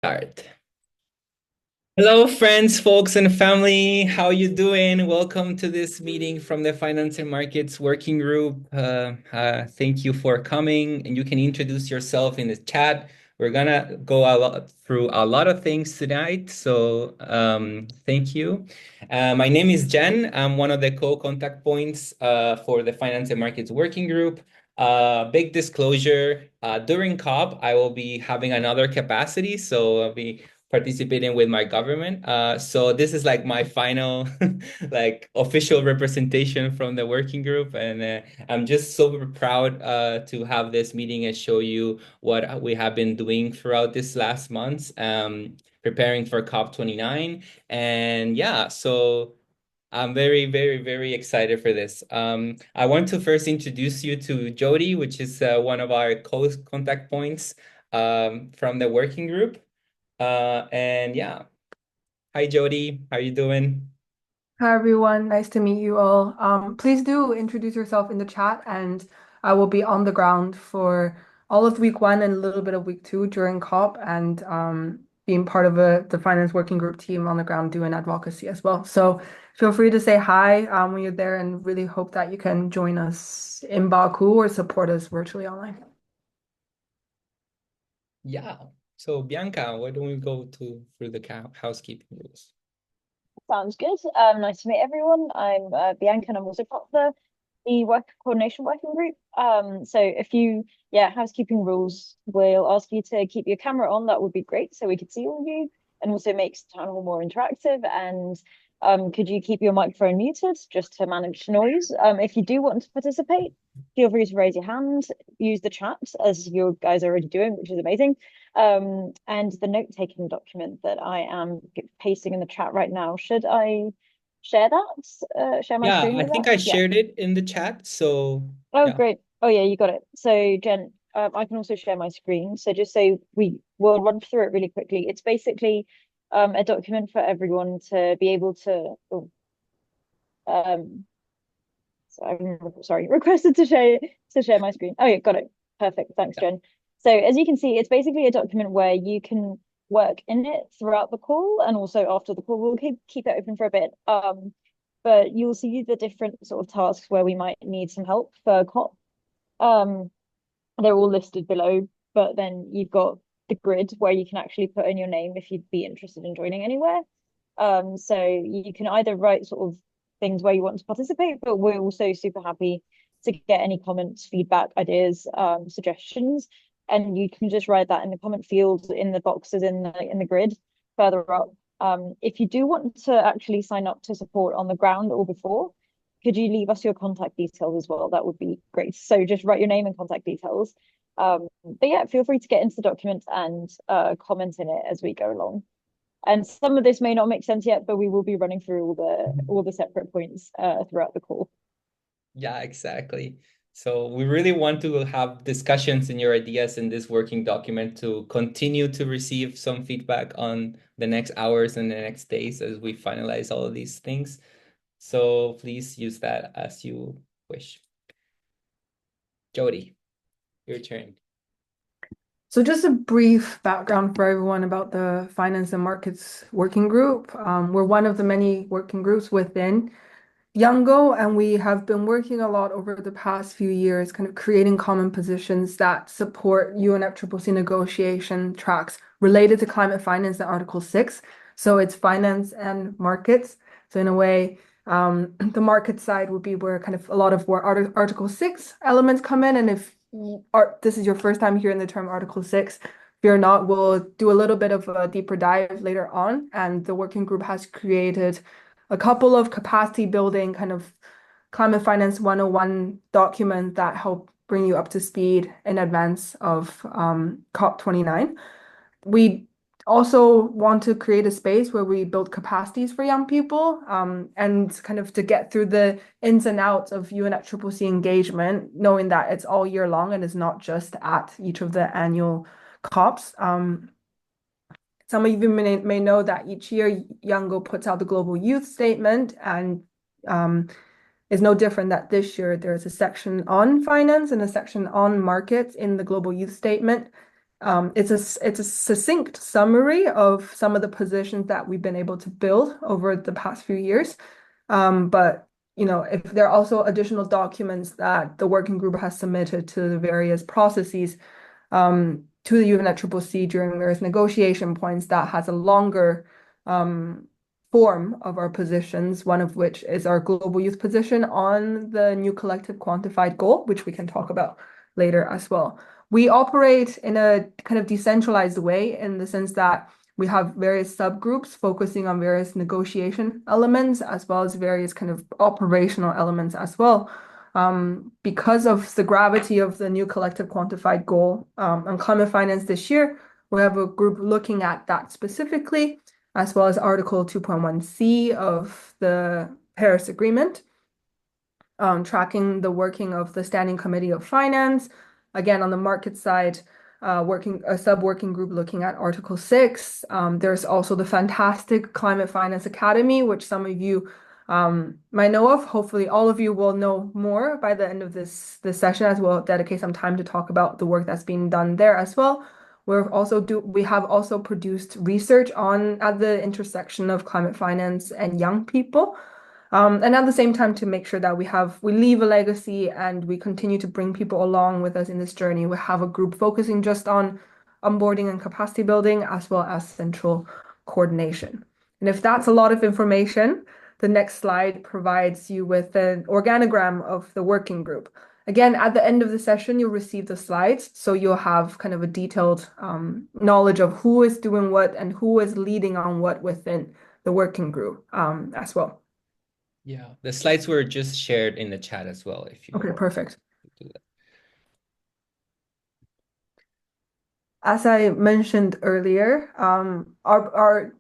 Start. Hello, friends, folks, and family. How you doing? Welcome to this meeting from the Finance and Markets Working Group. Thank you for coming, and you can introduce yourself in the chat. We're gonna go through a lot of things tonight, so thank you. My name is Jen. I'm one of the co-contact points for the Finance and Markets Working Group. Big disclosure, during COP, I will be having another capacity, so I'll be participating with my government. So this is like my final like official representation from the working group. And I'm just so proud to have this meeting and show you what we have been doing throughout this last month, preparing for COP29. And yeah, so I'm very, very, very excited for this. I want to first introduce you to Jody, which is one of our contact points from the working group. And yeah, hi Jody, how you doing? Hi everyone, nice to meet you all. Please do introduce yourself in the chat, and I will be on the ground for all of week one and a little bit of week two during COP, and being part of the finance working group team on the ground doing advocacy as well. So feel free to say hi when you're there, and really hope that you can join us in Baku or support us virtually online. Yeah. So Bianca, why don't we go through the housekeeping rules? Sounds good. Nice to meet everyone. I'm Bianca, and I'm also part of the work coordination working group. So if you, yeah, housekeeping rules, we'll ask you to keep your camera on. That would be great, so we could see all of you, and also makes the town hall more interactive. And could you keep your microphone muted just to manage noise? If you do want to participate, feel free to raise your hand, use the chat as you guys are already doing, which is amazing. And the note-taking document that I am pasting in the chat right now. Should I share that? Share my Yeah, screen I with that? think I Yeah. shared it in the chat. So Oh, yeah. great. Oh, yeah, you got it. So, Jen, I can also share my screen. So just so we will run through it really quickly. It's basically a document for everyone to be able to. Oh, um, so I'm sorry, requested to share my screen. Oh, yeah, got it. Perfect. Thanks, Yeah. Jen. So as you can see, it's basically a document where you can work in it throughout the call and also after the call. We'll keep it open for a bit. But you'll see the different sort of tasks where we might need some help for COP. Um, they're all listed below, but then you've got the grid where you can actually put in your name if you'd be interested in joining anywhere. So you can either write sort of things where you want to participate, but we're also super happy to get any comments, feedback, ideas, suggestions, and you can just write that in the comment field in the boxes in the grid further up. If you do want to actually sign up to support on the ground or before, could you leave us your contact details as well? That would be great. So just write your name and contact details. But yeah, feel free to get into the document and comment in it as we go along. And some of this may not make sense yet, but we will be running through all the separate points throughout the call. Yeah, exactly. So we really want to have discussions in your ideas in this working document to continue to receive some feedback on the next hours and the next days as we finalize all of these things. So please use that as you wish. Jody, your turn. So just a brief background for everyone about the Finance and Markets Working Group. We're one of the many working groups within Youngo, and we have been working a lot over the past few years, kind of creating common positions that support UNFCCC negotiation tracks related to climate finance and Article 6. So it's finance and markets. So in a way, the market side would be where kind of a lot of where Article 6 elements come in. And if this is your first time hearing the term Article 6, fear not, we'll do a little bit of a deeper dive later on. And the working group has created a couple of capacity building kind of climate finance 101 documents that help bring you up to speed in advance of COP29. We also want to create a space where we build capacities for young people, and kind of to get through the ins and outs of UNFCCC engagement, knowing that it's all year long and it's not just at each of the annual COPs. Some of you may know that each year Youngo puts out the Global Youth Statement, and is no different that this year there's a section on finance and a section on markets in the Global Youth Statement. It's a succinct summary of some of the positions that we've been able to build over the past few years. But if there are also additional documents that the working group has submitted to the various processes to the UNFCCC during various negotiation points that has a longer form of our positions, one of which is our global youth position on the new collective quantified goal, which we can talk about later as well. We operate in a kind of decentralized way in the sense that we have various subgroups focusing on various negotiation elements as well as various kind of operational elements as well. Because of the gravity of the new collective quantified goal on climate finance this year, we have a group looking at that specifically, as well as Article 2.1c of the Paris Agreement, tracking the working of the Standing Committee of Finance. Again, on the market side, a sub-working group looking at Article 6. There's also the fantastic Climate Finance Academy, which some of you might know of. Hopefully, all of you will know more by the end of this session, as we'll dedicate some time to talk about the work that's being done there as well. We have also produced research at the intersection of climate finance and young people. And at the same time, to make sure that we leave a legacy and we continue to bring people along with us in this journey. We have a group focusing just on onboarding and capacity building, as well as central coordination. And if that's a lot of information, the next slide provides you with an organogram of the working group. Again, at the end of the session, you'll receive the slides, so you'll have kind of a detailed knowledge of who is doing what and who is leading on what within the working group as well. Yeah, the slides were just shared in the chat as well, if you Okay, perfect. do that. As I mentioned earlier, our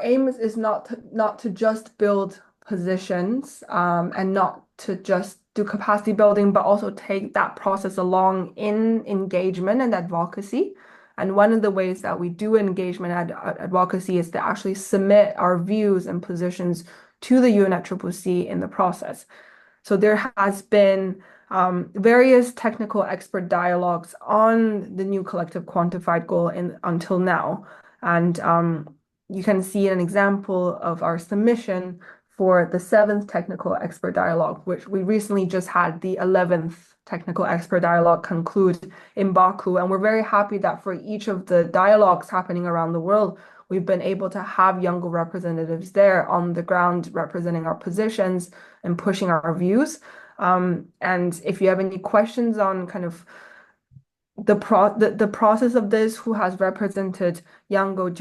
aim is not to just build positions and not to just do capacity building, but also take that process along in engagement and advocacy. And one of the ways that we do engagement and advocacy is to actually submit our views and positions to the UNFCCC in the process. So there has been various technical expert dialogues on the new collective quantified goal until now. And you can see an example of our submission for the 7th technical expert dialogue, which we recently just had the 11th technical expert dialogue conclude in Baku. And we're very happy that for each of the dialogues happening around the world, we've been able to have younger representatives there on the ground representing our positions and pushing our views. And if you have any questions on kind of the process of this, who has represented Yango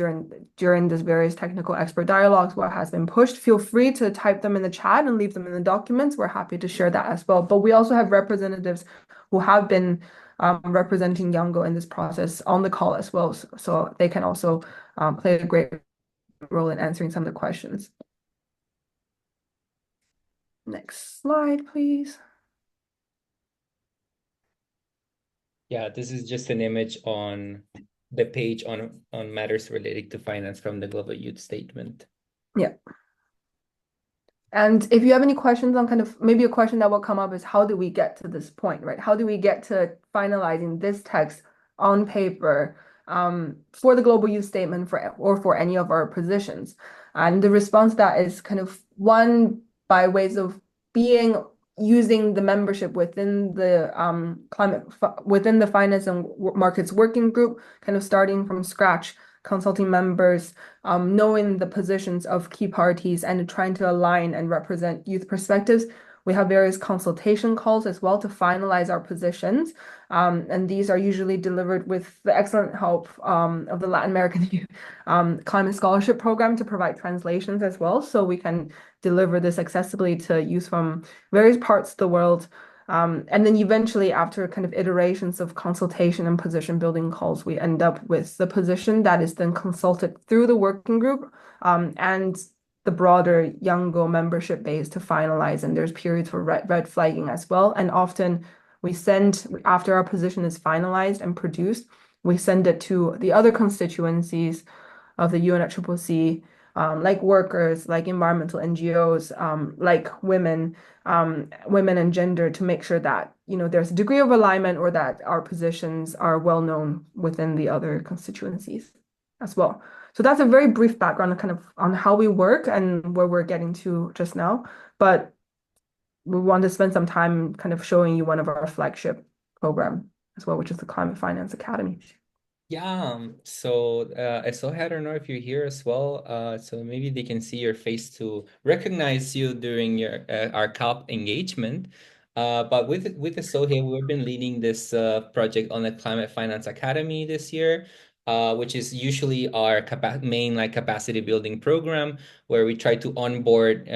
during this various technical expert dialogues, what has been pushed, feel free to type them in the chat and leave them in the documents. We're happy to share that as well. But we also have representatives who have been representing Yango in this process on the call as well. So they can also play a great role in answering some of the questions. Next slide, please. Yeah, this is just an image on the page on matters related to finance from the Global Youth Statement. Yeah. And if you have any questions on kind of maybe a question that will come up is how do we get to this point, right? How do we get to finalizing this text on paper for the Global Youth Statement for any of our positions? And the response to that is kind of one by ways of using the membership within the within the Finance and Markets Working Group, kind of starting from scratch, consulting members, knowing the positions of key parties and trying to align and represent youth perspectives. We have various consultation calls as well to finalize our positions. And these are usually delivered with the excellent help of the Latin American Climate Scholarship Program to provide translations as well. So we can deliver this accessibly to youth from various parts of the world. And then eventually, after kind of iterations of consultation and position building calls, we end up with the position that is then consulted through the working group and the broader Yango membership base to finalize. And there's periods for red flagging as well. And often after our position is finalized and produced, we send it to the other constituencies of the UNFCCC like workers, like environmental NGOs, like women and gender, to make sure that, there's a degree of alignment or that our positions are well known within the other constituencies as well. So that's a very brief background kind of on how we work and where we're getting to just now. But we want to spend some time kind of showing you one of our flagship program as well, which is the Climate Finance Academy. Yeah, so I don't know if you're here as well. So maybe they can see your face to recognize you during your our COP engagement. But with the Sohe, we've been leading this project on the Climate Finance Academy this year, which is usually our main like capacity building program, where we try to onboard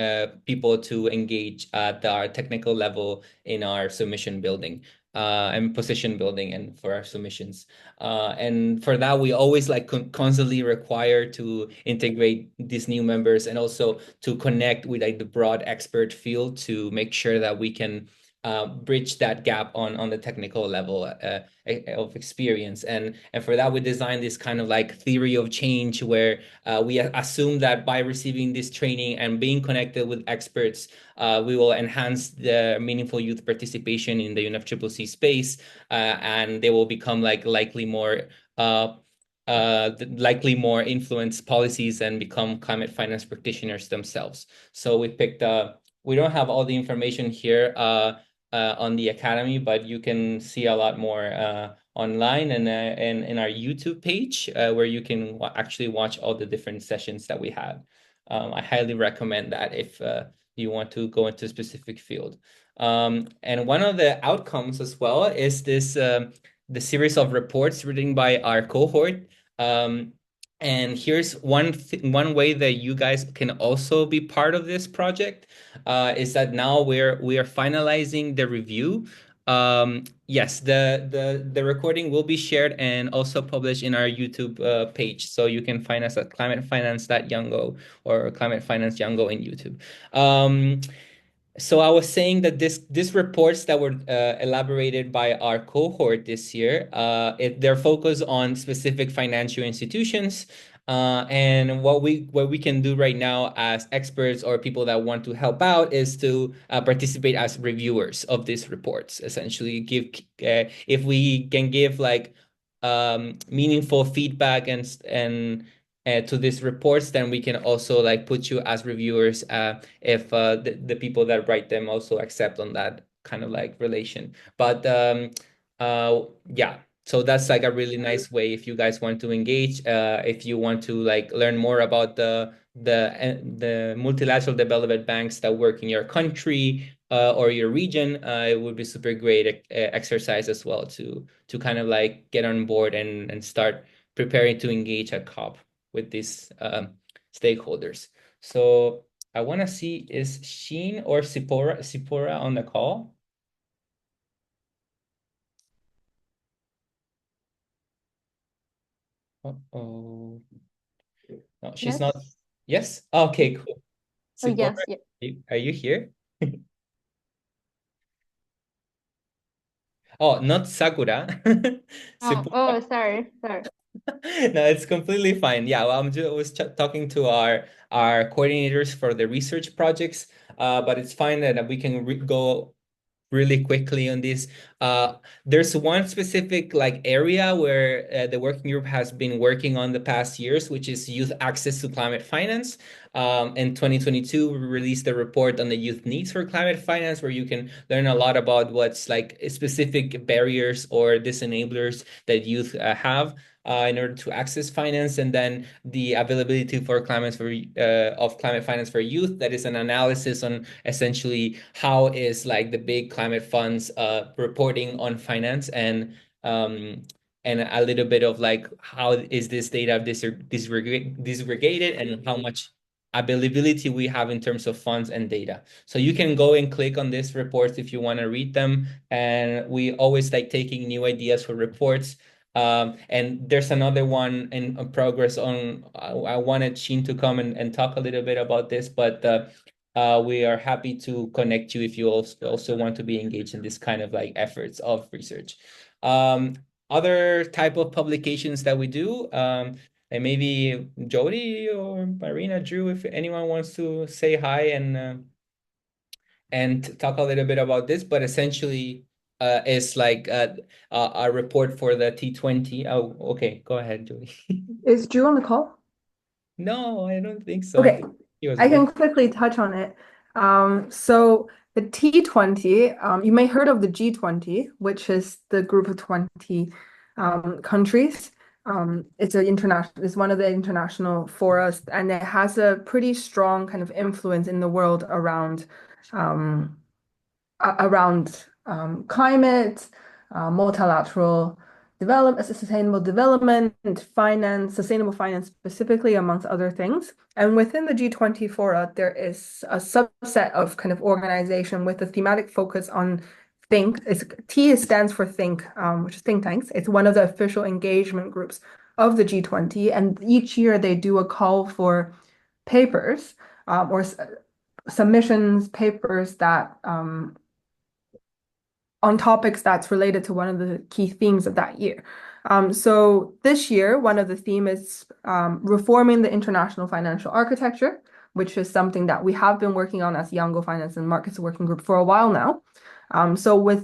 people to engage at our technical level in our submission building and position building and for our submissions. And for that, we always like constantly require to integrate these new members and also to connect with like the broad expert field to make sure that we can bridge that gap on the technical level of experience. And for that, we designed this kind of like theory of change where we assume that by receiving this training and being connected with experts, we will enhance the meaningful youth participation in the UNFCCC space, and they will become like likely more influence policies and become climate finance practitioners themselves. So we don't have all the information here on the academy, but you can see a lot more online and in our YouTube page where you can actually watch all the different sessions that we had. I highly recommend that if you want to go into a specific field. And one of the outcomes as well is this the series of reports written by our cohort. And here's one way that you guys can also be part of this project is that now we are finalizing the review. Yes, the recording will be shared and also published in our YouTube page, so you can find us at climatefinance.yango or Climate Finance Yango in YouTube. So I was saying that these reports that were elaborated by our cohort this year, they're focused on specific financial institutions, and what we can do right now as experts or people that want to help out is to participate as reviewers of these reports. Essentially, give if we can give like meaningful feedback and to these reports, then we can also like put you as reviewers if the people that write them also accept on that kind of like relation. But yeah, so that's like a really nice way if you guys want to engage, if you want to like learn more about the multilateral development banks that work in your country or your region, it would be super great exercise as well to kind of like get on board and start preparing to engage at COP with these stakeholders. So I want to see, is Sheen or Sipora on the call? Uh-oh. No, she's not. Yes. Yes? Okay, cool. Oh, Sipora, yes. Yeah. are you here? Oh, not Sakura. Oh, Sipora. oh, sorry, sorry. No, it's completely fine. Yeah, well, I'm just was ch talking to our coordinators for the research projects, but it's fine that we can go really quickly on this. There's one specific like area where the working group has been working on the past years, which is youth access to climate finance. In 2022, we released a report on the youth needs for climate finance, where you can learn a lot about what's like specific barriers or disenablers that youth have. In order to access finance, and then the availability for of climate finance for youth. That is an analysis on essentially how is like the big climate funds reporting on finance and a little bit of like how is this data disaggregated and how much availability we have in terms of funds and data. So you can go and click on these reports if you want to read them. And we always like taking new ideas for reports. And there's another one in progress on, I wanted Sheen to come and talk a little bit about this, but we are happy to connect you if you also want to be engaged in this kind of like efforts of research. Other type of publications that we do, And maybe Jody or Marina, Drew, if anyone wants to say hi and talk a little bit about this, but essentially it's like a report for the T20. Oh, okay, go ahead, Jody. Is Drew on the call? No, I don't think so. I Okay, think he was I can busy. quickly touch on it. So the T20, you may heard of the G20, which is the group of 20 countries. It's one of the international forums, and it has a pretty strong kind of influence in the world um, around climate, multilateral development, sustainable development, finance, sustainable finance specifically, amongst other things. And within the G20 fora, there is a subset of kind of organization with a thematic focus on think. T stands for think, which is think tanks. It's one of the official engagement groups of the G20, and each year they do a call for papers or submissions, papers that on topics that's related to one of the key themes of that year. So this year, one of the theme is reforming the international financial architecture, which is something that we have been working on as Youngo Finance and Markets Working Group for a while now. So we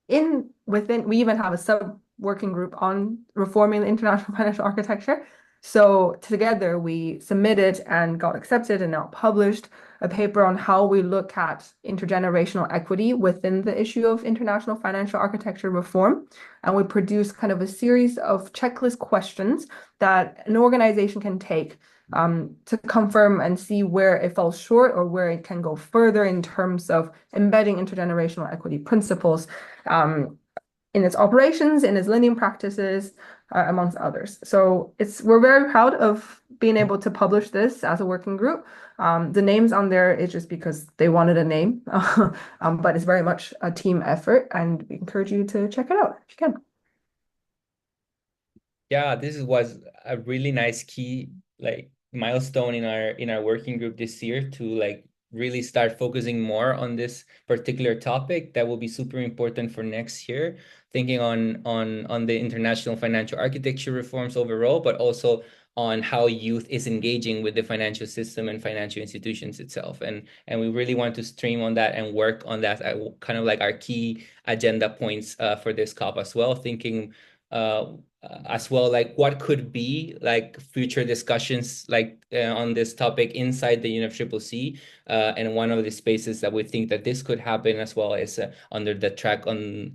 even have a sub working group on reforming the international financial architecture. So together we submitted and got accepted and now published a paper on how we look at intergenerational equity within the issue of international financial architecture reform. And we produce kind of a series of checklist questions that an organization can take to confirm and see where it falls short or where it can go further in terms of embedding intergenerational equity principles in its operations, in its lending practices, amongst others. So we're very proud of being able to publish this as a working group. The names on there is just because they wanted a name, but it's very much a team effort, and we encourage you to check it out if you can. Yeah, was a really nice key like milestone in our working group this year to like really start focusing more on this particular topic that will be super important for next year, thinking on the international financial architecture reforms overall, but also on how youth is engaging with the financial system and financial institutions itself. And we really want to stream on that and work on that kind of like our key agenda points for this COP as well, thinking uh, as well, like what could be like future discussions like on this topic inside the UNFCCC, and one of the spaces that we think that this could happen as well is under the track on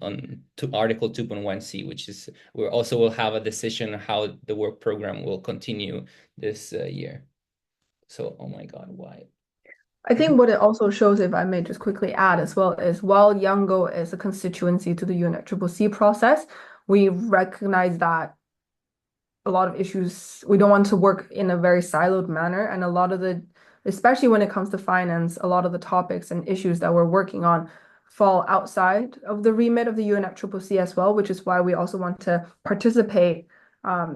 to Article 2.1c, which is we also will have a decision on how the work program will continue this year. So, oh my God, why? I think what it also shows, if I may just quickly add as well, is while Yango is a constituency to the UNFCCC process, we recognize that a lot of issues, we don't want to work in a very siloed manner. And a lot of especially when it comes to finance, a lot of the topics and issues that we're working on fall outside of the remit of the UNFCCC as well, which is why we also want to participate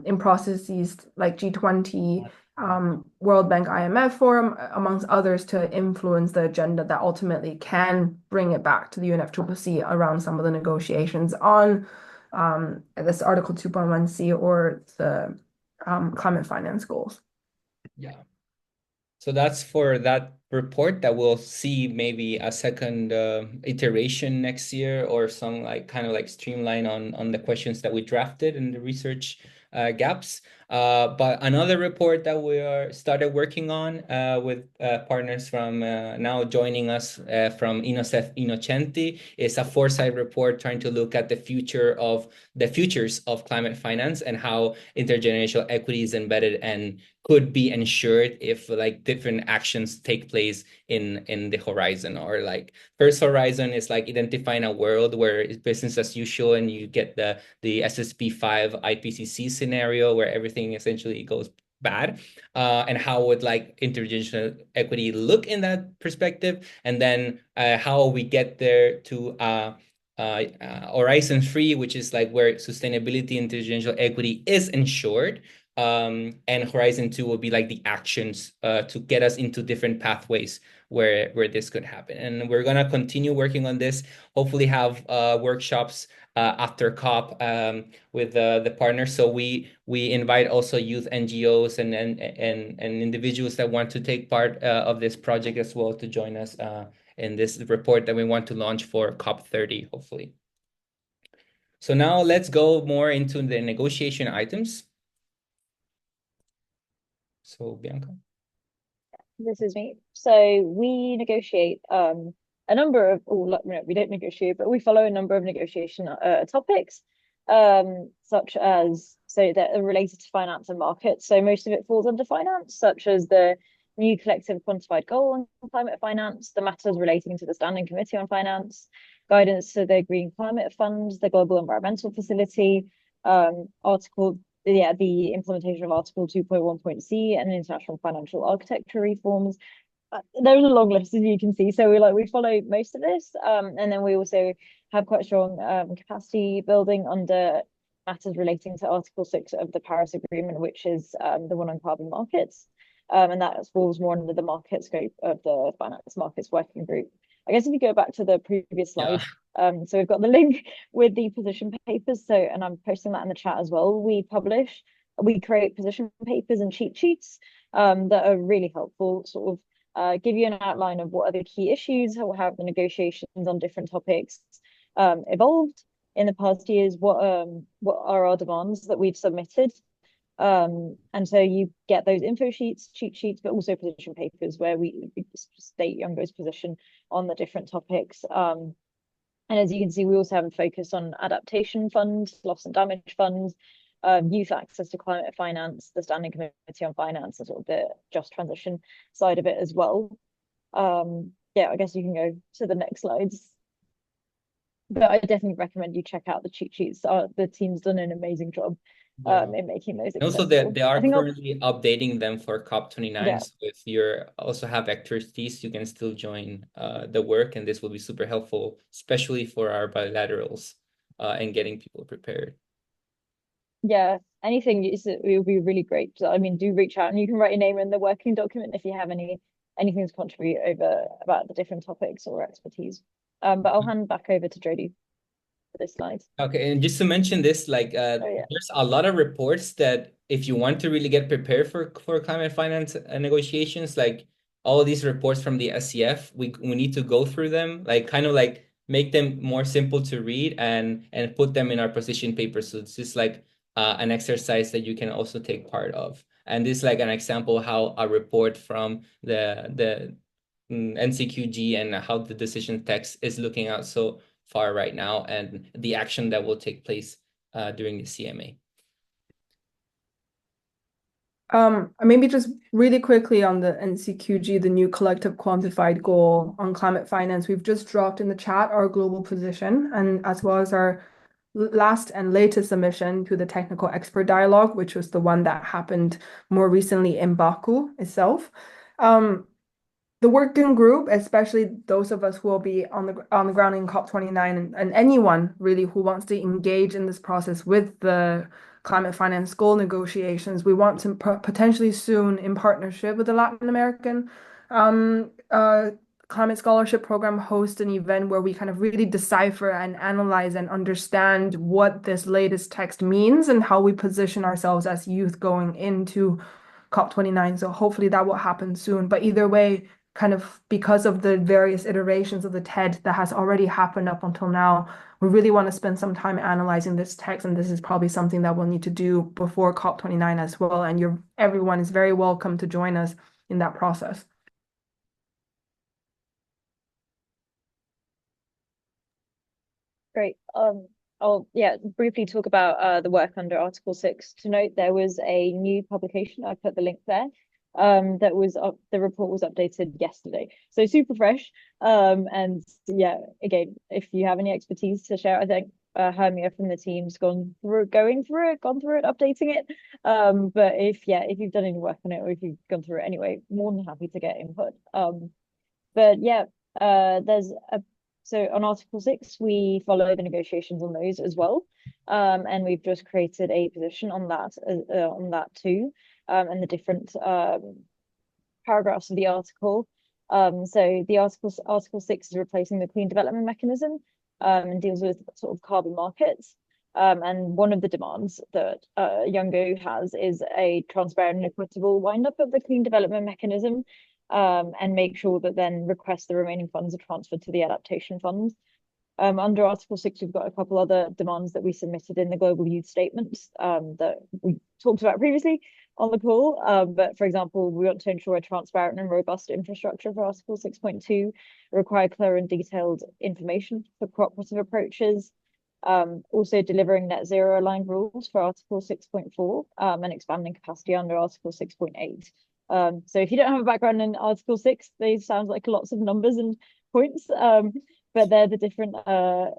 in processes like G20, World Bank IMF Forum, amongst others, to influence the agenda that ultimately can bring it back to the UNFCCC around some of the negotiations on this Article 2.1c or the climate finance goals. Yeah. So that's for that report that we'll see maybe a second iteration next year or some like kind of like streamline on the questions that we drafted and the research gaps. But another report that we are started working on with partners from now joining us from INOCEF Innocenti is a foresight report trying to look at the futures of climate finance and how intergenerational equity is embedded and could be ensured if like different actions take place in the horizon. Or like first horizon is like identifying a world where it's business as usual and you get the SSP5 IPCC scenario where everything essentially goes bad, and how would like intergenerational equity look in that perspective, and then how we get there to Horizon 3, which is like where sustainability and intergenerational equity is ensured. And Horizon 2 will be like the actions to get us into different pathways where this could happen. And we're gonna continue working on this, hopefully have workshops after COP with the partners. So we invite also youth NGOs and individuals that want to take part of this project as well to join us in this report that we want to launch for COP30, hopefully. So now let's go more into the negotiation items. So Bianca. This is me. So we negotiate a number of, no, we don't negotiate, but we follow a number of negotiation topics, such as, so that are related to finance and markets. So most of it falls under finance, such as the new collective quantified goal on climate finance, the matters relating to the Standing Committee on Finance, guidance to the Green Climate Fund, the Global Environmental Facility, the implementation of Article 2.1.c and international financial architecture reforms. There's a long list, as you can see. So we follow most of this, and then we also have quite strong capacity building under matters relating to Article 6 of the Paris Agreement, which is the one on carbon markets, and that falls more under the market scope of the finance markets working group. I guess if you go back to the previous slide, so we've got the link with the position papers. So, and I'm posting that in the chat as well. We create position papers and cheat sheets that are really helpful, sort of give you an outline of what are the key issues, how have the negotiations on different topics evolved in the past years, what are our demands that we've submitted. And so you get those info sheets, cheat sheets, but also position papers where we state Youngo's position on the different topics. And as you can see, we also have a focus on adaptation funds, loss and damage funds, youth access to climate finance, the Standing Committee on Finance, and sort of the just transition side of it as well. Yeah, I guess you can go to the next slides. But I definitely recommend you check out the cheat sheets. The team's done an amazing job in making those accessible. Also, they are currently updating them for COP29. Yeah. So if you also have expertise, you can still join the work, and this will be super helpful, especially for our bilaterals and getting people prepared. Yeah, anything it will be really great. I mean, do reach out, and you can write your name in the working document if you have anything to contribute about the different topics or expertise. But I'll hand back over to Jodie for this slide. Okay, and just to mention this, there's a lot of reports that if you want to really get prepared for climate finance negotiations, like all of these reports from the SCF, we need to go through them, kind of make them more simple to read and put them in our position paper. So it's just an exercise that you can also take part of. And this is an example how a report from the NCQG and how the decision text is looking out so far right now and the action that will take place during the CMA. Maybe just really quickly on the NCQG, the new collective quantified goal on climate finance. We've just dropped in the chat our global position, and as well as our last and latest submission to the technical expert dialogue, which was the one that happened more recently in Baku itself. The working group, especially those of us who will be on the ground in COP29 and anyone really who wants to engage in this process with the climate finance goal negotiations, we want to potentially soon, in partnership with the Latin American climate scholarship program, host an event where we kind of really decipher and analyze and understand what this latest text means and how we position ourselves as youth going into COP29. So hopefully that will happen soon. But either way, kind of because of the various iterations of the TED that has already happened up until now, we really want to spend some time analyzing this text, and this is probably something that we'll need to do before COP29 as well. And everyone is very welcome to join us in that process. Great. I'll briefly talk about the work under Article 6. To note, there was a new publication. I put the link there. That was the report was updated yesterday, so super fresh. And yeah, again, if you have any expertise to share, I think Hermia from the team's gone through it, updating it. But if you've done any work on it or if you've gone through it anyway, more than happy to get input. But yeah, so on Article 6, we follow the negotiations on those as well. And we've just created a position on that too. And the different paragraphs of the article. So the Article 6 is replacing the Clean Development Mechanism. and deals with sort of carbon markets. And one of the demands that Youngo has is a transparent and equitable wind-up of the clean development mechanism, and make sure that then request the remaining funds are transferred to the adaptation fund. Under Article 6, we've got a couple other demands that we submitted in the Global Youth Statement that we talked about previously on the call. But for example, we want to ensure a transparent and robust infrastructure for Article 6.2, require clear and detailed information for cooperative approaches, also delivering net zero aligned rules for Article 6.4, and expanding capacity under Article 6.8. So if you don't have a background in Article 6, these sound like lots of numbers and points. But they're the different the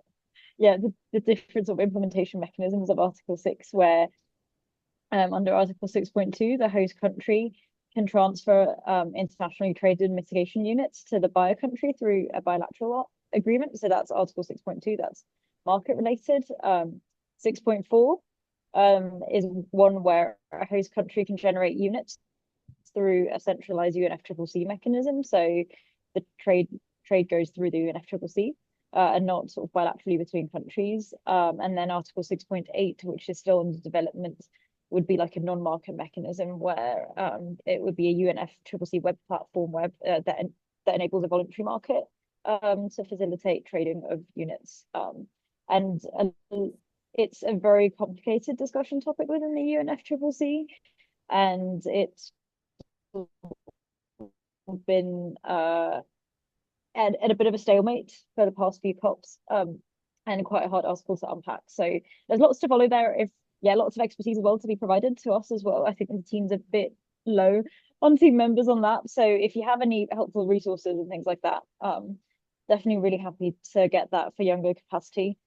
different sort of implementation mechanisms of Article 6, where under Article 6.2, the host country can transfer internationally traded mitigation units to the buyer country through a bilateral agreement. So that's Article 6.2, that's market related. 6.4 is one where a host country can generate units through a centralized UNFCCC mechanism. So the trade goes through the UNFCCC and not sort of bilaterally between countries. And then Article 6.8, which is still under development, would be like a non-market mechanism where it would be a UNFCCC web platform that enables a voluntary market to facilitate trading of units. And it's a very complicated discussion topic within the UNFCCC, and it's been at a bit of a stalemate for the past few COPs, and quite a hard article to unpack. So there's lots to follow there. Lots of expertise as well to be provided to us as well. I think the team's a bit low on team members on that. So if you have any helpful resources and things like that, definitely really happy to get that for younger capacity.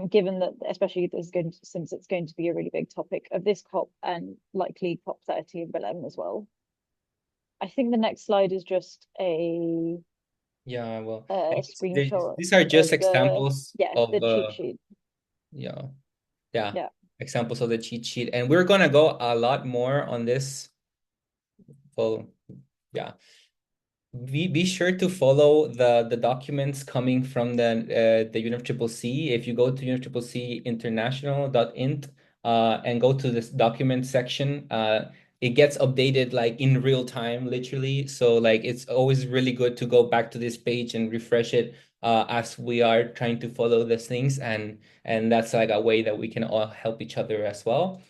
Given that, especially since it's going to be a really big topic of this COP and likely COP30 in Belém as well. I think the next slide is just a screenshot. These are just examples of the cheat sheet. Yeah. Examples of the cheat sheet, and we're gonna go a lot more on this. Well, yeah. Be sure to follow the documents coming from the UNFCCC. If you go to UNFCCC and go to this document section, it gets updated like in real time, literally. So like it's always really good to go back to this page and refresh it as we are trying to follow these things, and that's like a way that we can all help each other as well.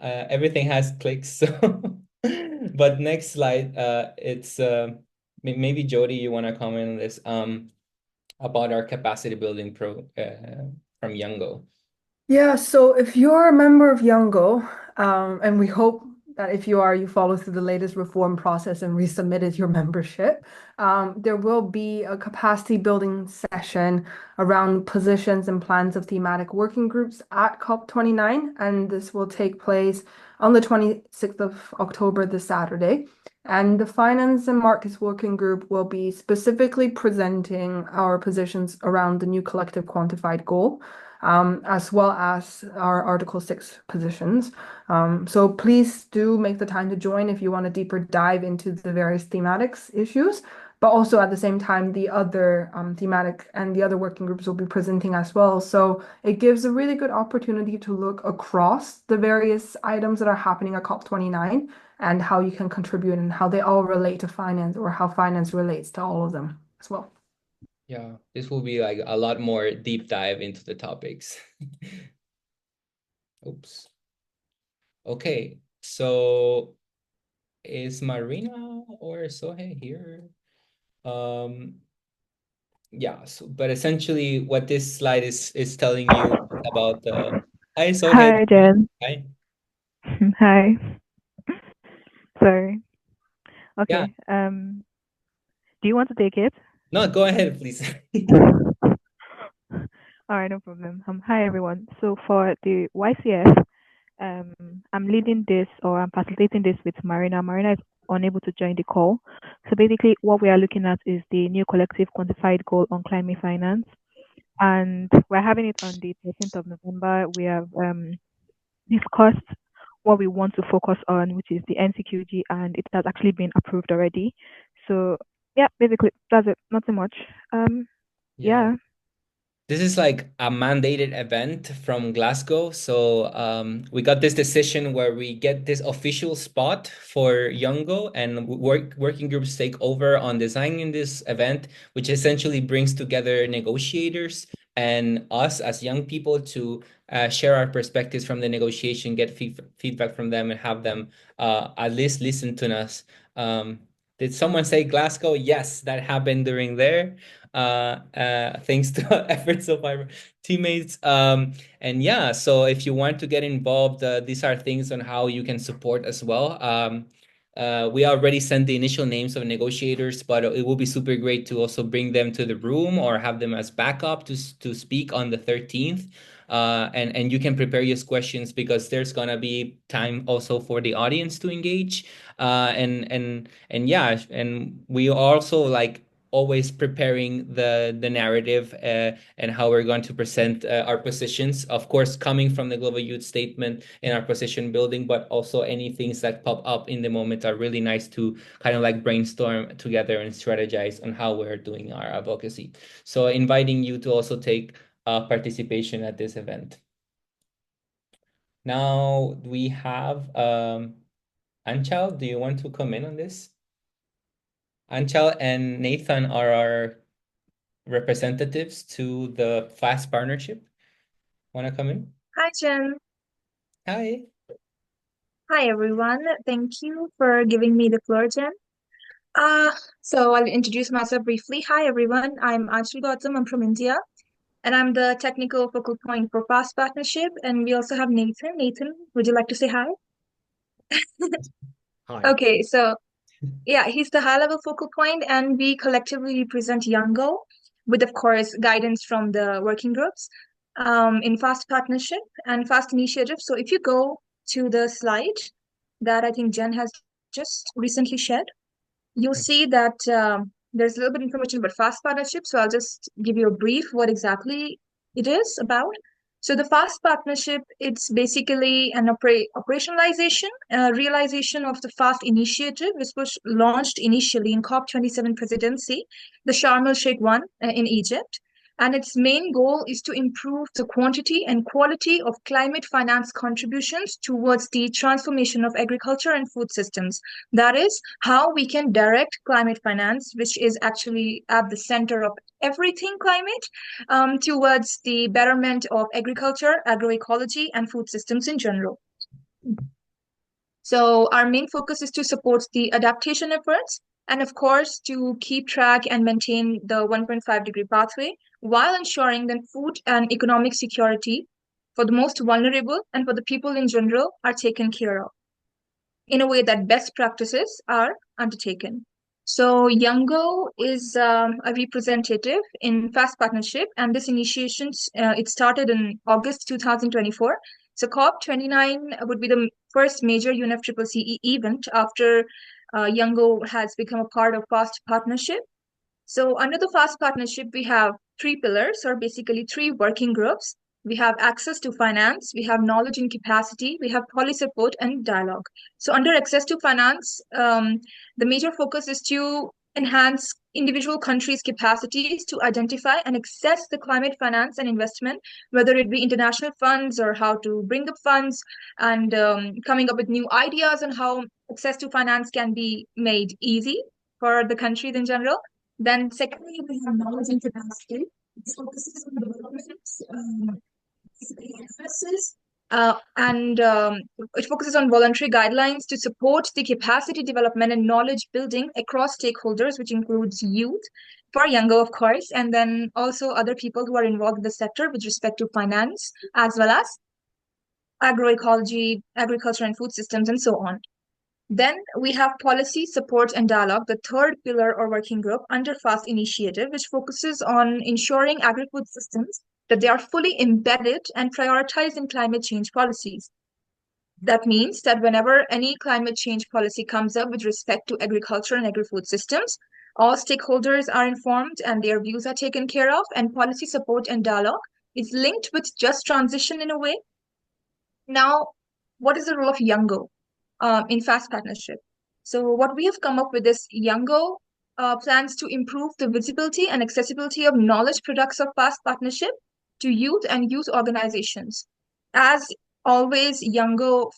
Everything has clicks, so but next slide, it's maybe Jody, you want to comment on this about our capacity building from Youngo. Yeah, so if you're a member of Youngo, and we hope that if you are, you follow through the latest reform process and resubmitted your membership, there will be a capacity building session around positions and plans of thematic working groups at COP29, and this will take place on the 26th of October, this Saturday. And the Finance and Markets Working Group will be specifically presenting our positions around the new collective quantified goal, as well as our Article 6 positions. So please do make the time to join if you want a deeper dive into the various thematics issues. But also at the same time, the other thematic and the other working groups will be presenting as well. So it gives a really good opportunity to look across the various items that are happening at COP29 and how you can contribute and how they all relate to finance, or how finance relates to all of them as well. Yeah, this will be like a lot more deep dive into the topics. Oops. Okay, so is Marina or Sohe here? Yeah, but essentially what this slide is telling you about the hi Sohe. Hi Jen. Hi. Hi. Sorry. Okay. Yeah. Do you want to take it? No, go ahead, please. All right, no problem. Hi everyone. So for the YCS, I'm leading this, or I'm facilitating this with Marina. Marina is unable to join the call. So basically what we are looking at is the new collective quantified goal on climate finance. And we're having it on the 13th of November. We have discussed what we want to focus on, which is the NCQG, and it has actually been approved already. So yeah, basically that's it. Nothing much. Yeah. Yeah. This is like a mandated event from Glasgow. So we got this decision where we get this official spot for Youngo, and working groups take over on designing this event, which essentially brings together negotiators and us as young people to share our perspectives from the negotiation, get feedback from them, and have them at least listen to us. Did someone say Glasgow? Yes, that happened during there, thanks to efforts of our teammates. And yeah, so if you want to get involved, these are things on how you can support as well. We already sent the initial names of negotiators, but it will be super great to also bring them to the room or have them as backup to speak on the 13th. And you can prepare your questions because there's gonna be time also for the audience to engage. And yeah, and we also like always preparing the narrative and how we're going to present our positions. Of course, coming from the Global Youth Statement in our position building, but also any things that pop up in the moment are really nice to kind of like brainstorm together and strategize on how we're doing our advocacy. So inviting you to also take participation at this event. Now we have Anchal. Do you want to comment on this? Anchal and Nathan are our representatives to the FAST partnership. Want to come in? Hi, Jen. Hi. Hi, everyone. Thank you for giving me the floor, Jen. Uh, so I'll introduce myself briefly. Hi, everyone. I'm Anshul Gautam. I'm from India, and I'm the technical focal point for FAST Partnership. And we also have Nathan. Nathan, would you like to say hi? Hi. Okay, so yeah, he's the high-level focal point, and we collectively represent Youngo, with, of course, guidance from the working groups in FAST Partnership and FAST Initiative. So if you go to the slide that I think Jen has just recently shared, you'll see that there's a little bit of information about FAST Partnership. So I'll just give you a brief what exactly it is about. So the FAST Partnership, it's basically an operationalization, realization of the FAST initiative, which was launched initially in COP27 presidency, the Sharm el-Sheikh one in Egypt. And its main goal is to improve the quantity and quality of climate finance contributions towards the transformation of agriculture and food systems. That is how we can direct climate finance, which is actually at the center of everything climate, towards the betterment of agriculture, agroecology, and food systems in general. So our main focus is to support the adaptation efforts and, of course, to keep track and maintain the 1.5-degree pathway while ensuring that food and economic security for the most vulnerable and for the people in general are taken care of in a way that best practices are undertaken. So Youngo is a representative in FAST Partnership, and this initiation it started in August 2024. So COP29 would be the first major UNFCCC event after Youngo has become a part of FAST Partnership. So under the FAST partnership, we have three pillars, or basically three working groups. We have access to finance, we have knowledge and capacity, we have policy support and dialogue. So under access to finance, the major focus is to enhance individual countries' capacities to identify and access the climate finance and investment, whether it be international funds or how to bring up funds, and coming up with new ideas on how access to finance can be made easy for the countries in general. Then secondly, we have knowledge and capacity. This focuses on development, basically emphasis, and it focuses on voluntary guidelines to support the capacity development and knowledge building across stakeholders, which includes youth, for Youngo, of course, and then also other people who are involved in the sector with respect to finance, as well as agroecology, agriculture and food systems, and so on. Then we have policy, support, and dialogue, the third pillar or working group under FAST initiative, which focuses on ensuring agri-food systems that they are fully embedded and prioritized in climate change policies. That means that whenever any climate change policy comes up with respect to agriculture and agri-food systems, all stakeholders are informed and their views are taken care of, and policy support and dialogue is linked with just transition in a way. Now, what is the role of Youngo in FAST partnership? So what we have come up with is Youngo plans to improve the visibility and accessibility of knowledge products of past partnership to youth and youth organizations. As always, Youngo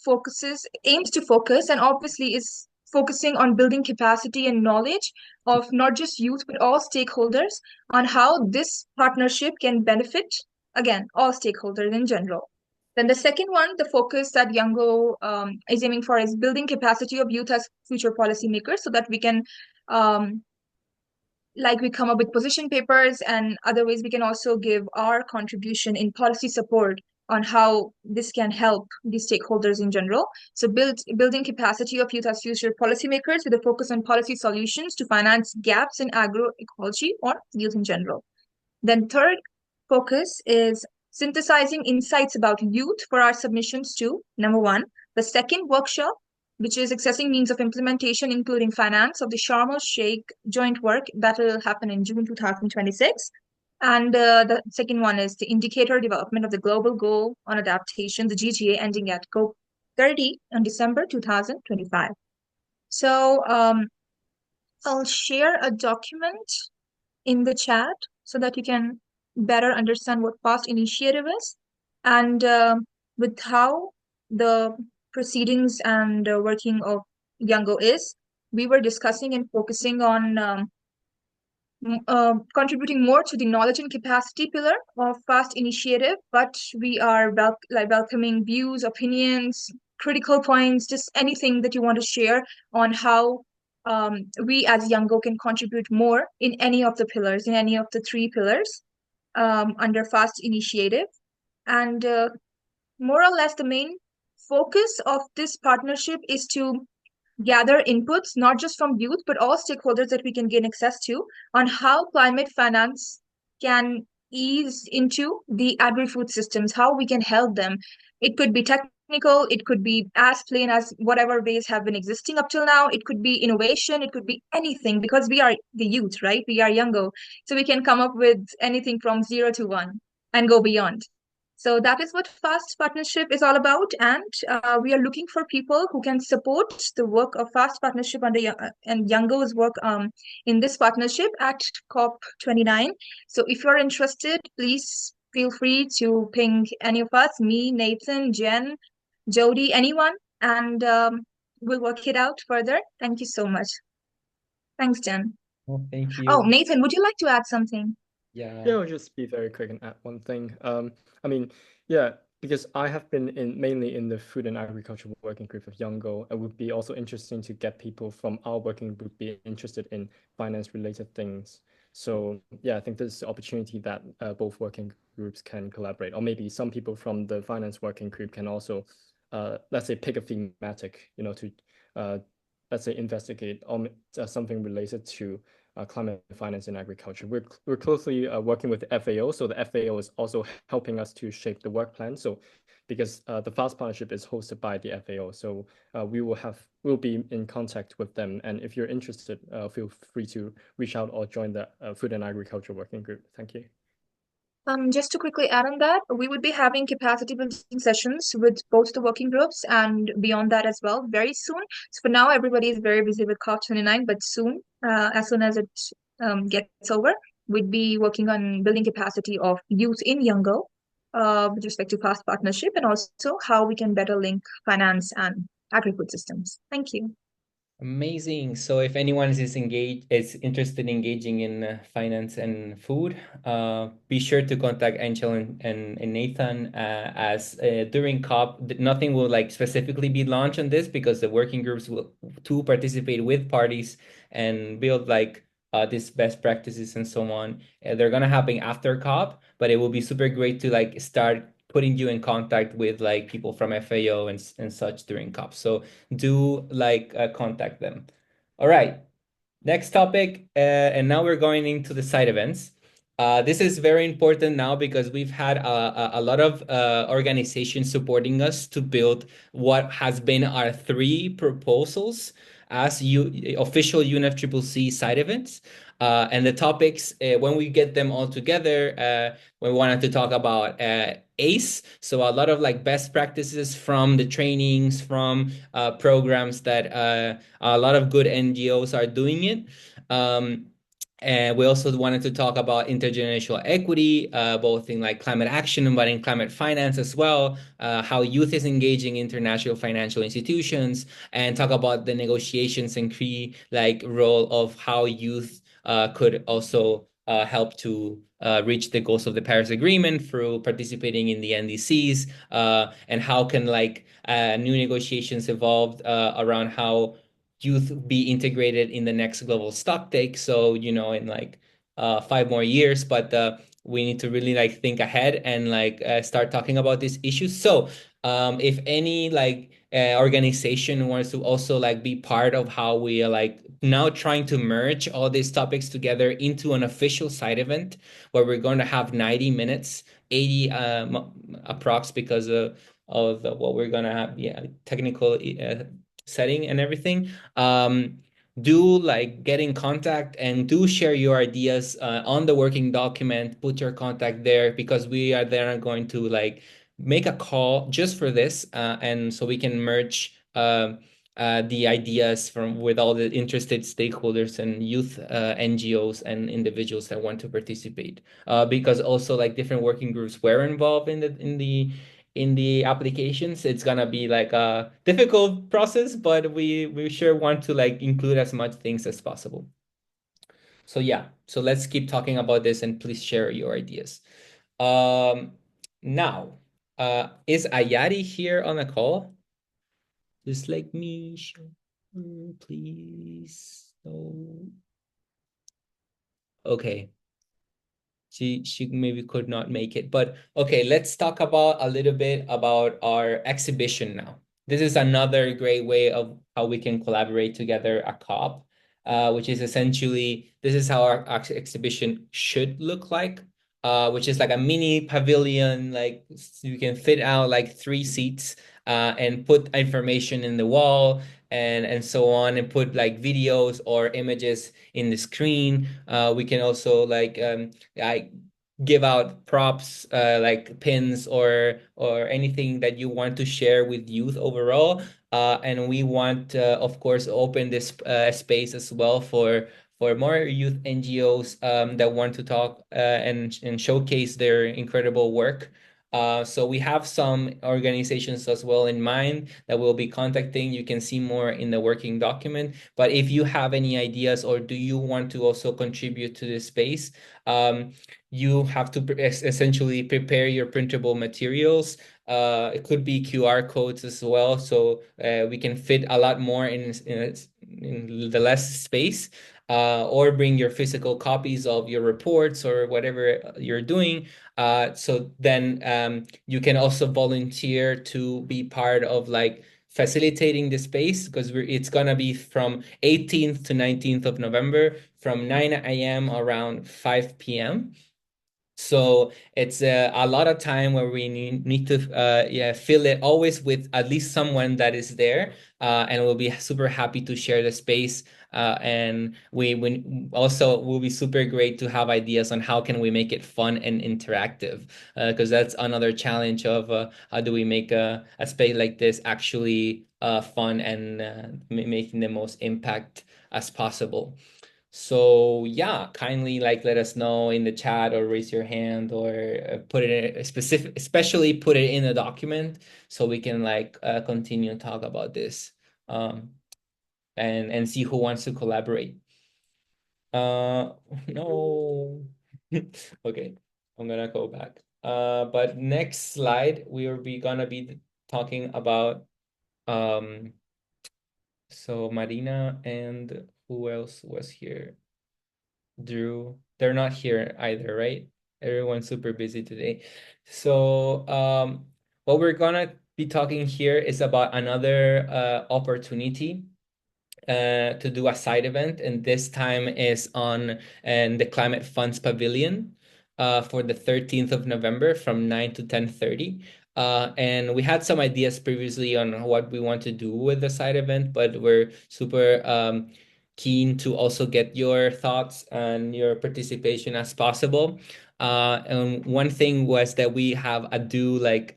aims to focus, and obviously is focusing on building capacity and knowledge of not just youth, but all stakeholders on how this partnership can benefit, again, all stakeholders in general. Then the second one, the focus that Youngo is aiming for is building capacity of youth as future policymakers so that we can we come up with position papers and other ways we can also give our contribution in policy support on how this can help the stakeholders in general. So building capacity of youth as future policymakers with a focus on policy solutions to finance gaps in agroecology or youth in general. Then third focus is synthesizing insights about youth for our submissions to, number one, the second workshop, which is accessing means of implementation, including finance of the Sharm el-Sheikh joint work that will happen in June 2026. And the second one is the indicator development of the global goal on adaptation, the GGA, ending at COP30 on December 2025. So I'll share a document in the chat so that you can better understand what FAST initiative is and with how the proceedings and working of Youngo is. We were discussing and focusing on contributing more to the knowledge and capacity pillar of FAST initiative, but we are welcoming views, opinions, critical points, just anything that you want to share on how we as Youngo can contribute more in any of the pillars, in any of the three pillars under FAST initiative. And more or less the main focus of this partnership is to gather inputs, not just from youth, but all stakeholders that we can gain access to on how climate finance can ease into the agri-food systems, how we can help them. It could be technical, it could be as plain as whatever ways have been existing up till now. It could be innovation, it could be anything because we are the youth, right? We are younger. So we can come up with anything from 0 to 1 and go beyond. So that is what FAST Partnership is all about. And we are looking for people who can support the work of FAST Partnership and Youngo's work in this partnership at COP29. So if you're interested, please feel free to ping any of us, me, Nathan, Jen, Jody, anyone, and we'll work it out further. Thank you so much. Thanks, Jen. Well, thank you. Oh, Nathan, would you like to add something? Yeah. Yeah, I'll just be very quick and add one thing. I mean, yeah, because I have been mainly in the food and agriculture working group of Youngo. It would be also interesting to get people from our working group be interested in finance related things. So yeah, I think this is the opportunity that both working groups can collaborate, or maybe some people from the finance working group can also, let's say, pick a thematic, to let's say investigate something related to climate finance in agriculture. We're closely working with the FAO, so the FAO is also helping us to shape the work plan. So because the FAST partnership is hosted by the FAO, so we'll be in contact with them. And if you're interested, feel free to reach out or join the food and agriculture working group. Thank you. Just to quickly add on that, we would be having capacity building sessions with both the working groups and beyond that as well very soon. So for now, everybody is very busy with COP29, but soon, as soon as it gets over, we'd be working on building capacity of youth in Youngo with respect to FAST partnership and also how we can better link finance and agri-food systems. Thank you. Amazing. So if anyone is interested in engaging in finance and food, be sure to contact Angel and Nathan as during COP, nothing will specifically be launched on this because the working groups will to participate with parties and build these best practices and so on. They're gonna happen after COP, but it will be super great to start putting you in contact with people from FAO and such during COP. So do contact them. All right, next topic, and now we're going into the side events. This is very important now because we've had a lot of organizations supporting us to build what has been our three proposals as official UNFCCC side events. And the topics, when we get them all together, we wanted to talk about ACE. So a lot of like best practices from the trainings, from programs that a lot of good NGOs are doing it. And we also wanted to talk about intergenerational equity, both in like climate action, but in climate finance as well, how youth is engaging international financial institutions, and talk about the negotiations and key like role of how youth could also help to reach the goals of the Paris Agreement through participating in the NDCs, and how can like new negotiations evolve around how youth be integrated in the next global stock take. So, in like 5 more years, but we need to really like think ahead and like start talking about these issues. So, if any like organization wants to also like be part of how we are like now trying to merge all these topics together into an official side event where we're going to have 90 minutes, 80 approx because of what we're going to have, technical setting and everything. Do like get in contact and do share your ideas on the working document. Put your contact there because we are then going to like make a call just for this, and so we can merge the ideas from with all the interested stakeholders and youth NGOs and individuals that want to participate. Because also like different working groups were involved in the applications. It's gonna be like a difficult process, but we sure want to like include as much things as possible. So yeah, so let's keep talking about this and please share your ideas. Now, is Ayari here on the call? Just like me, please. No. Okay. She maybe could not make it. But okay, let's talk about a little bit about our exhibition now. This is another great way of how we can collaborate together a COP, which is essentially this is how our exhibition should look like, which is like a mini pavilion, like you can fit out like 3 seats, and put information in the wall and so on, and put like videos or images in the screen. We can also like I give out props like pins or anything that you want to share with youth overall. And we want, of course, open this space as well for more youth NGOs that want to talk and showcase their incredible work. So we have some organizations as well in mind that we'll be contacting. You can see more in the working document. But if you have any ideas or do you want to also contribute to this space, you have to essentially prepare your printable materials. It could be QR codes as well, so we can fit a lot more in the less space. Or bring your physical copies of your reports or whatever you're doing. So then you can also volunteer to be part of like facilitating the space because it's gonna be from 18th to 19th of November from 9 a.m. around 5 p.m. So it's a lot of time where we need to fill it always with at least someone that is there, and we'll be super happy to share the space. And we also will be super great to have ideas on how can we make it fun and interactive, because that's another challenge of how do we make a space like this actually fun and making the most impact as possible. So yeah, kindly like let us know in the chat or raise your hand or put it in especially put it in a document so we can like continue and talk about this, and see who wants to collaborate. No. Okay, I'm gonna go back. But next slide we are gonna be talking about so Marina and who else was here? Drew, they're not here either, right? Everyone's super busy today. So, what we're gonna be talking here is about another opportunity to do a side event, and this time is on the Climate Funds Pavilion. for the 13th of November from 9 to 10:30. And we had some ideas previously on what we want to do with the side event, but we're super keen to also get your thoughts and your participation as possible. And one thing was that we have a do like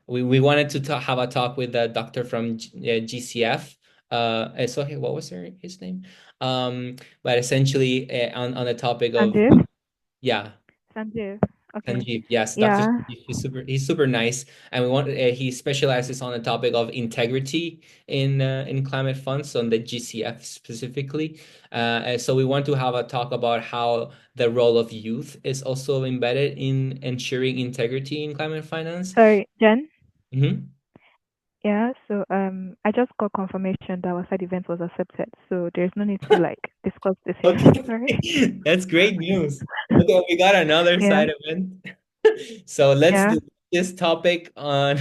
we wanted to have a talk with a doctor from GCF. So what was his name? But essentially on the topic of Sanjeev? yeah. Sanjeev. Okay. Sanjeev, yes, Dr. Yeah. Sanjeev, he's super nice, and we want he specializes on the topic of integrity in climate funds on the GCF specifically. And so we want to have a talk about how the role of youth is also embedded in ensuring integrity in climate finance. Sorry, Jen. Mhm. Yeah, so I just got confirmation that our side event was accepted, so there's no need to like discuss this here. Sorry. Okay, that's great news. Okay, we got another Yeah, side event. So let's yeah. do this topic on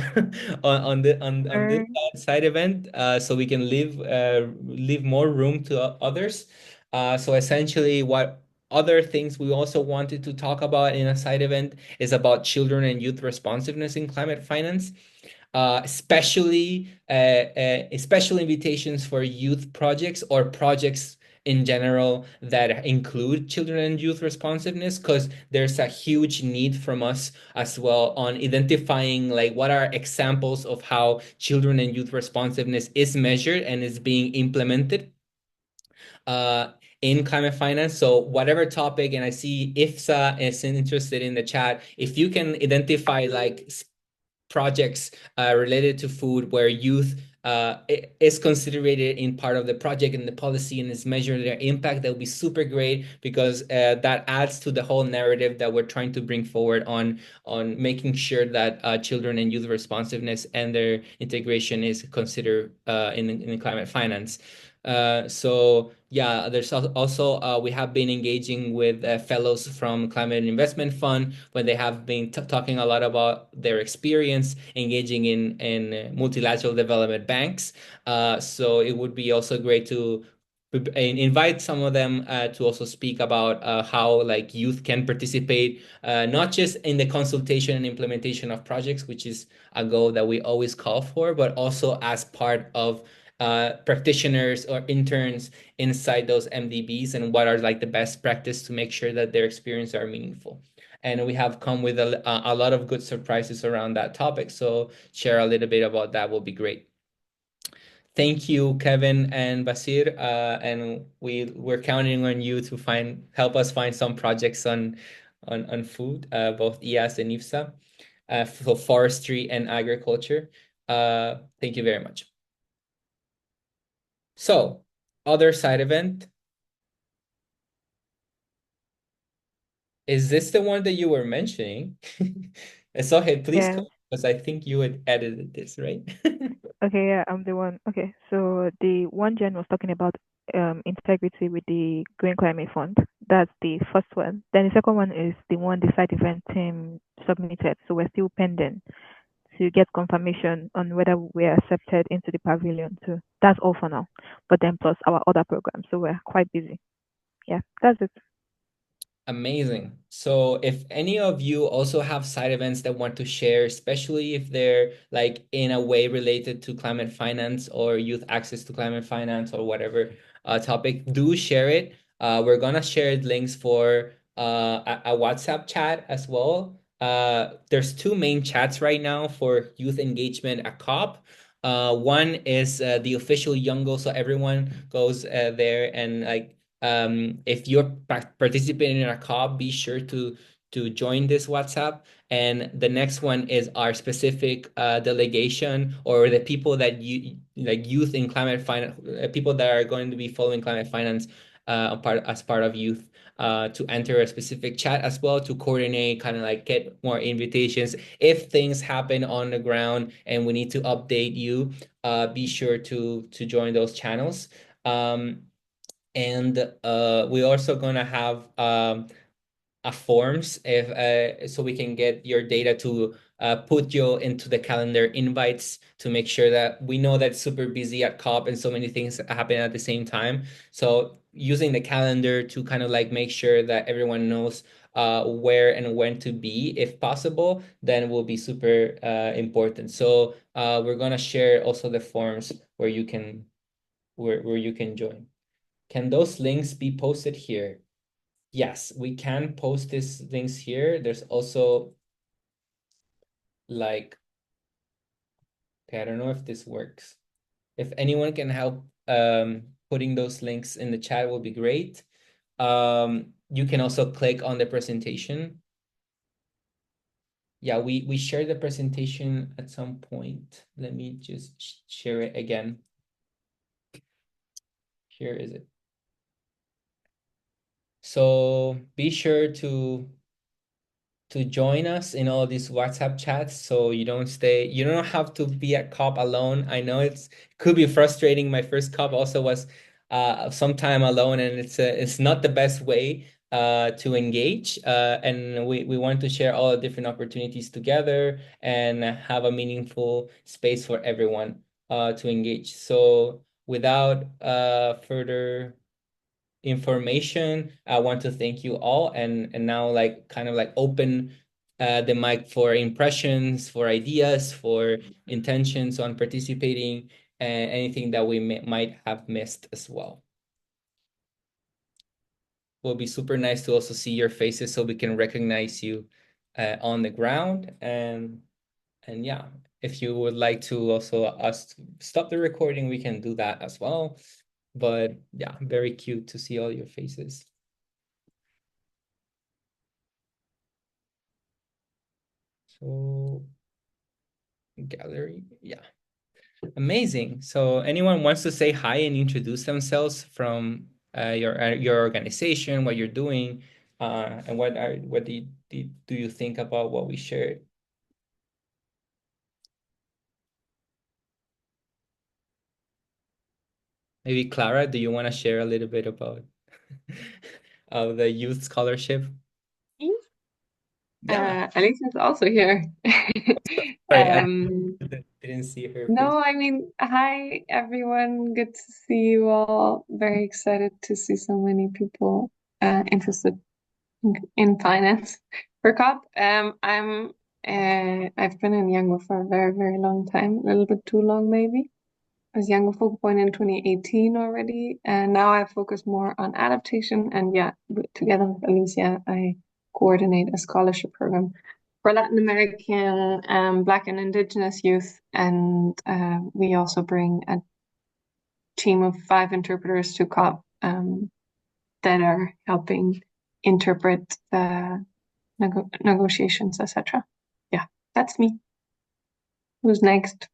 on this Sure. side event, so we can leave more room to others. So essentially, what other things we also wanted to talk about in a side event is about children and youth responsiveness in climate finance, special invitations for youth projects or projects in general that include children and youth responsiveness, because there's a huge need from us as well on identifying like what are examples of how children and youth responsiveness is measured and is being implemented uh, in climate finance. So whatever topic, and I see IFSA is interested in the chat, if you can identify like projects related to food where youth is considered in part of the project and the policy and is measuring their impact, that would be super great, because that adds to the whole narrative that we're trying to bring forward on making sure that children and youth responsiveness and their integration is considered in climate finance. So yeah, there's also we have been engaging with fellows from Climate Investment Fund, when they have been talking a lot about their experience engaging in multilateral development banks. So it would be also great to invite some of them to also speak about how like youth can participate, not just in the consultation and implementation of projects, which is a goal that we always call for, but also as part of practitioners or interns inside those MDBs, and what are like the best practice to make sure that their experience are meaningful. And we have come with a lot of good surprises around that topic. So share a little bit about that will be great. Thank you, Kevin and Basir, and we're counting on you to help us find some projects on food, both IAS and IFSA, for forestry and agriculture. Thank you very much. So, other side event. Is this the one that you were mentioning? So, hey, please Yeah. come, because I think you had edited this, right? Okay, yeah, I'm the one. Okay, so the one Jen was talking about integrity with the Green Climate Fund. That's the first one. Then the second one is the one the site event team submitted. So we're still pending to get confirmation on whether we're accepted into the pavilion too. That's all for now. But then plus our other programs. So we're quite busy. Yeah, that's it. Amazing. So if any of you also have side events that want to share, especially if they're like in a way related to climate finance or youth access to climate finance or whatever topic, do share it. We're gonna share links for a WhatsApp chat as well. There's two main chats right now for youth engagement at COP. One is the official Youngo, so everyone goes there, and like if you're participating in a COP, be sure to join this WhatsApp. And the next one is our specific delegation, or the people that you like youth in climate finance, people that are going to be following climate finance as part of youth. To enter a specific chat as well, to coordinate, kind of like get more invitations. If things happen on the ground and we need to update you, be sure to join those channels. And we're also gonna have a forms if so we can get your data to put you into the calendar invites, to make sure that we know that it's super busy at COP and so many things happen at the same time. So using the calendar to kind of like make sure that everyone knows where and when to be, if possible, then will be super important. So we're gonna share also the forms where you can join. Can those links be posted here? Yes, we can post these links here. There's also like, okay, I don't know if this works. If anyone can help putting those links in the chat will be great. You can also click on the presentation. Yeah, we shared the presentation at some point. Let me just share it again. Here is it. So be sure to join us in all these WhatsApp chats so you don't have to be at COP alone. I know it could be frustrating. My first COP also was some time alone, and it's not the best way to engage. And we want to share all the different opportunities together and have a meaningful space for everyone to engage. So without further information, I want to thank you all, and now like kind of like open the mic for impressions, for ideas, for intentions on participating, and anything that we might have missed as well. Will be super nice to also see your faces so we can recognize you on the ground. And yeah, if you would like to also us to stop the recording, we can do that as well. But yeah, very cute to see all your faces. So gallery, yeah, amazing. So anyone wants to say hi and introduce themselves from your organization, what you're doing, and what do you think about what we shared? Maybe Clara, do you want to share a little bit about of the youth scholarship? Yeah. Alicia's also here. Sorry, I Um, didn't see her face. no, I mean, hi everyone. Good to see you all. Very excited to see so many people interested in finance for COP. I've been in Yango for a very, very long time, a little bit too long maybe. I was Young Focal Point in 2018 already, and now I focus more on adaptation. And yeah, together with Alicia, I coordinate a scholarship program for Latin American, Black and Indigenous youth. And we also bring a team of 5 interpreters to COP that are helping interpret the negotiations, etc. Yeah, that's me. Who's next?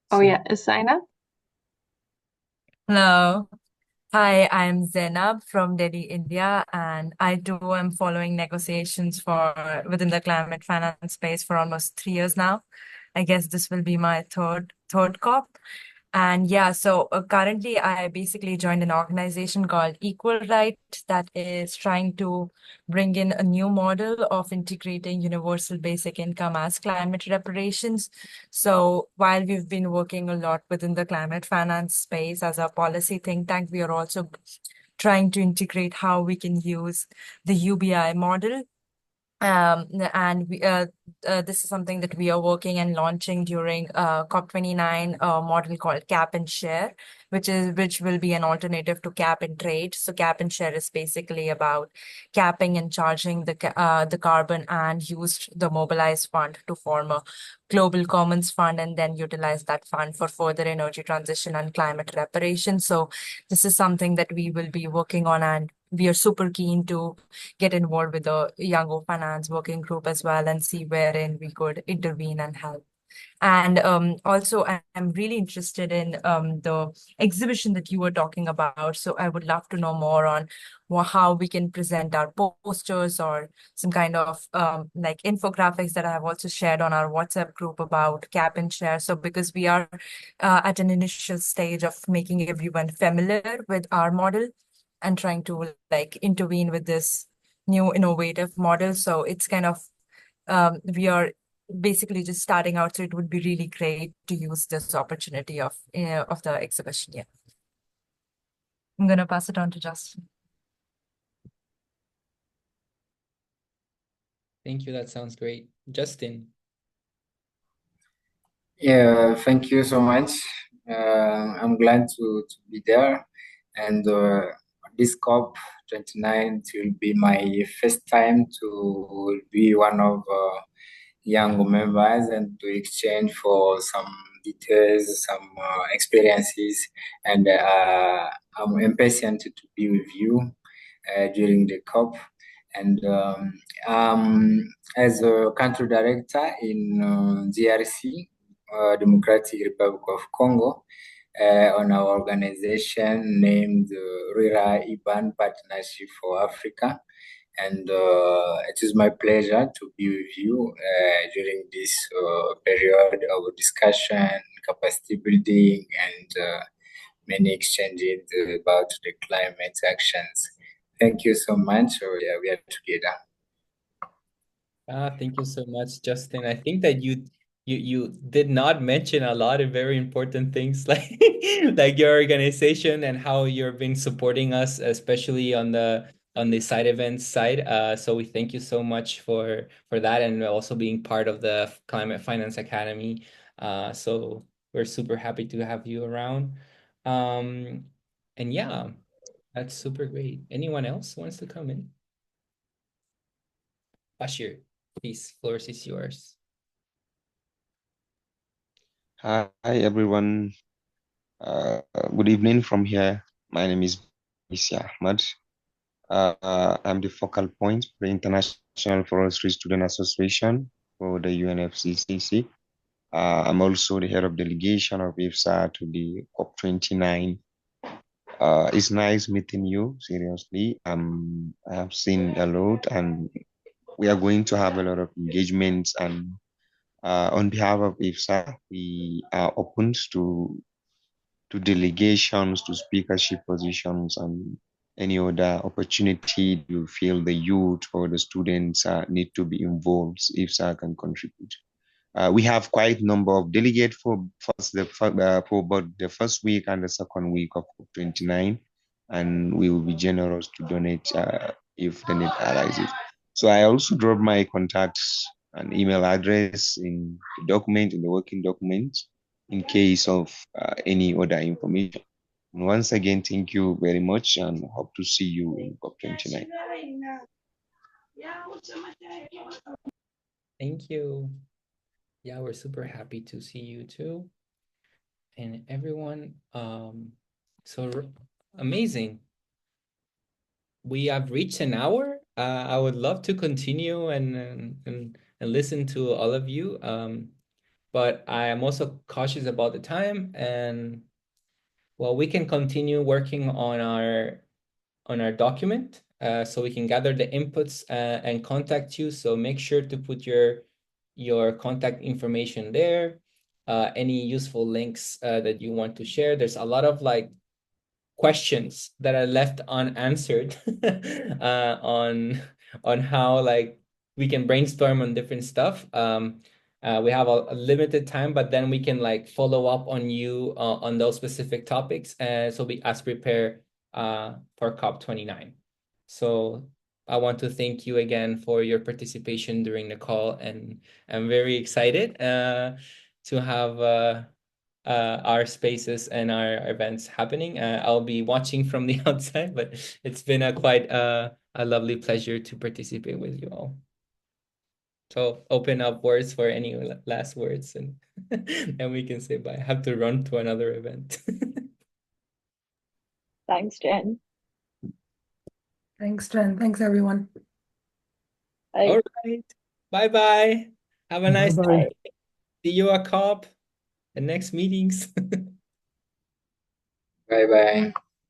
Oh yeah, Asaina. Hello. Hi, I'm Zainab from Delhi, India, and I too am following negotiations for within the climate finance space for almost 3 years now. I guess this will be my third COP. And yeah, so currently I basically joined an organization called Equal Right that is trying to bring in a new model of integrating universal basic income as climate reparations. So while we've been working a lot within the climate finance space as a policy think tank, we are also trying to integrate how we can use the UBI model. And this is something that we are working and launching during COP29, a model called Cap and Share, which will be an alternative to cap and trade. So cap and share is basically about capping and charging the carbon and used the mobilized fund to form a global commons fund and then utilize that fund for further energy transition and climate reparation. So this is something that we will be working on, and we are super keen to get involved with the Young Finance working group as well and see wherein we could intervene and help. And also, I'm really interested in the exhibition that you were talking about. So I would love to know more on how we can present our posters or some kind of like infographics that I have also shared on our WhatsApp group about cap and share. So because we are at an initial stage of making everyone familiar with our model and trying to like intervene with this new innovative model. So it's kind of we are basically just starting out. So it would be really great to use this opportunity of the exhibition. Yeah, I'm gonna pass it on to Justin. Thank you. That sounds great. Justin. Yeah, thank you so much. I'm glad to be there. And this COP29 will be my first time to be one of young members and to exchange for some details, some experiences. And I'm impatient to be with you during the COP. And as a country director in DRC, Democratic Republic of Congo, on our organization named RIRA IBAN Partnership for Africa. And it is my pleasure to be with you during this period of discussion, capacity building, and many exchanges about the climate actions. Thank you so much. So, yeah, we are together. Thank you so much, Justin. I think that you did not mention a lot of very important things like your organization and how you've been supporting us, especially on the side events side. So we thank you so much for that and also being part of the Climate Finance Academy. So we're super happy to have you around. Um, and yeah, that's super great. Anyone else wants to come in? Bashir, please, floor is yours. Hi everyone. Good evening from here. My name is Isia Ahmad. I'm the focal point for the International Forestry Student Association for the UNFCCC. I'm also the head of delegation of IFSA to the COP29. It's nice meeting you, seriously. I have seen a lot and we are going to have a lot of engagements, and on behalf of IFSA, we are open to delegations, to speakership positions, and any other opportunity you feel the youth or the students need to be involved if SAR can contribute. We have quite a number of delegates for both the first week and the second week of 29, and we will be generous to donate if the need arises. So I also drop my contacts and email address in the document, in the working document, in case of any other information. And once again, thank you very much and hope to see you in COP29. Thank you. Yeah, we're super happy to see you too. And everyone, amazing. We have reached an hour. I would love to continue and listen to all of you. But I am also cautious about the time, and well, we can continue working on our document so we can gather the inputs and contact you. So make sure to put your contact information there. Any useful links that you want to share. There's a lot of like questions that are left unanswered on how like we can brainstorm on different stuff. We have a limited time, but then we can like follow up on you on those specific topics, so we as prepare for COP29. So I want to thank you again for your participation during the call, and I'm very excited to have our spaces and our events happening. I'll be watching from the outside, but it's been a quite a lovely pleasure to participate with you all. So open up words for any last words, and and we can say bye. I have to run to another event. Thanks, Jen. Thanks, Jen. Thanks, everyone. Bye. All right. Bye-bye. Have a nice Bye-bye. day. See you at COP, the next meetings. Bye bye.